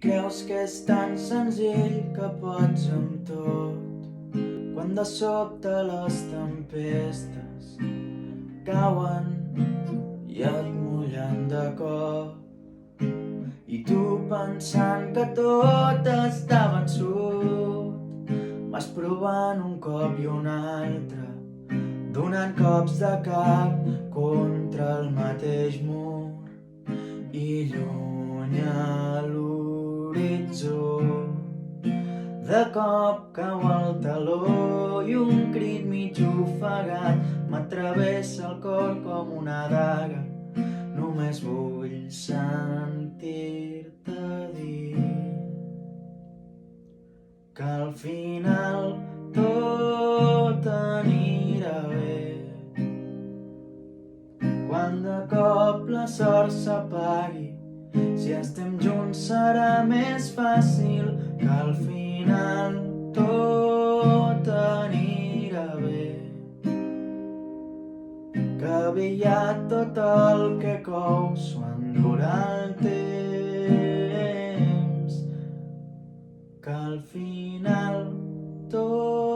Creus que és tan senzill que pots amb tot, quan de sobte les tempestes cauen i et mullen de cop. I tu pensant que tot està vençut, vas provant un cop i un altre, donant cops de cap contra el mateix mur. I lluny a l'horitzó de cop cau el taló i un crit mig ofegat m'atravessa el cor com una daga. Només vull sentir-te dir que al final tot anirà bé. Quan de cop la sort s'apagui, si estem junts serà més fàcil, que al final tot anirà bé. Que aviat tot el que cou s'ho endurà el temps, que al final tot